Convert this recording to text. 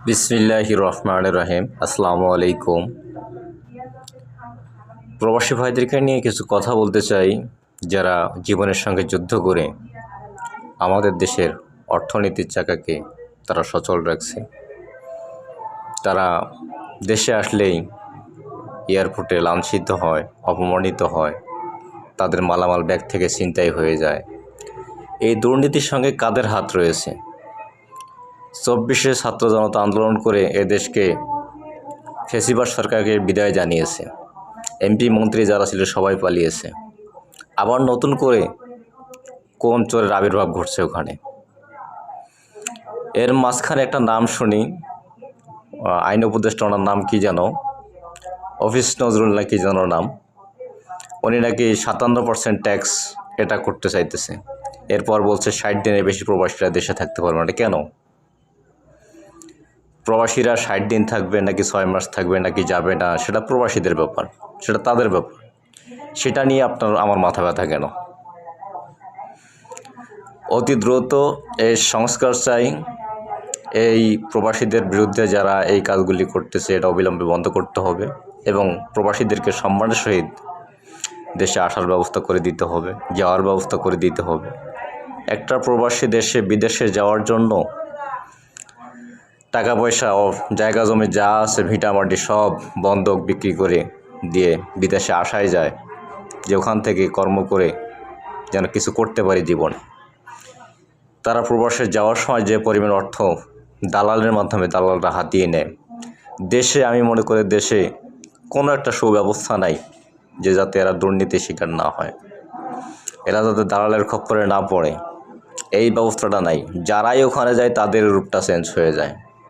বিসমিল্লাহির রহমানির রহিম। আসসালামু আলাইকুম। প্রবাসী ভাইদেরকে নিয়ে কিছু কথা বলতে চাই, যারা জীবনের সঙ্গে যুদ্ধ করে আমাদের দেশের অর্থনীতির চাকাকে তারা সচল রাখছে। তারা দেশে আসলেই এয়ারপোর্টে লাঞ্ছিত হয়, অপমানিত হয়, তাদের মালামাল ব্যাগ থেকে ছিনতাই হয়ে যায়। এই দুর্নীতির সঙ্গে কাদের হাত রয়েছে? 24শে ছাত্র জনতা আন্দোলন করে এদেশকে ফ্যাসিবাদ সরকারকে বিদায় জানিয়েছে। এমপি মন্ত্রী যারা ছিল সবাই পালিয়েছে। আবার নতুন করে কোন চোরের আবির্ভাব ঘটছে ওখানে। এর মাঝখানে একটা নাম শুনি, আইন উপদেষ্টা, ওনার নাম কি যেন, অফিস নজরুল না কি যেন নাম। উনি নাকি 57% ট্যাক্স এটা করতে চাইতেছে। এরপর বলছে 60 দিনের বেশি প্রবাসীরা দেশে থাকতে পারবে না। কেন? প্রবাসীরা 60 দিন থাকবে নাকি 6 মাস থাকবে নাকি যাবে না, সেটা প্রবাসীদের ব্যাপার, সেটা তাদের ব্যাপার। সেটা নিয়ে আমার মাথা ব্যথা কেন? অতি দ্রুত এই সংস্কার চাই। এই প্রবাসীদের বিরুদ্ধে যারা এই কাজগুলি করতেছে এটা অবিলম্বে বন্ধ করতে হবে এবং প্রবাসীদেরকে সম্মানের সহিত দেশে আসার ব্যবস্থা করে দিতে হবে, যাওয়ার ব্যবস্থা করে দিতে হবে। একটা প্রবাসী দেশে বিদেশে যাওয়ার জন্য টাকা পয়সা ও জায়গা জমি যা আছে ভিটামাটি সব বন্ধক বিক্রি করে দিয়ে বিদেশে আসাই যায়, যে ওখান থেকে কর্ম করে যেন কিছু করতে পারি জীবনে। তারা প্রবাসে যাওয়ার সময় যে পরিমাণ অর্থ দালালের মাধ্যমে দালালরা হাতিয়ে নেয়, দেশে আমি মনে করি দেশে কোনো একটা সুব্যবস্থা নাই যে যাতে এরা দুর্নীতির শিকার না হয়, এরা যাতে দালালের খপ্পরে না পড়ে, এই ব্যবস্থাটা নাই। যারাই ওখানে যায় তাদের রূপটা চেঞ্জ হয়ে যায়।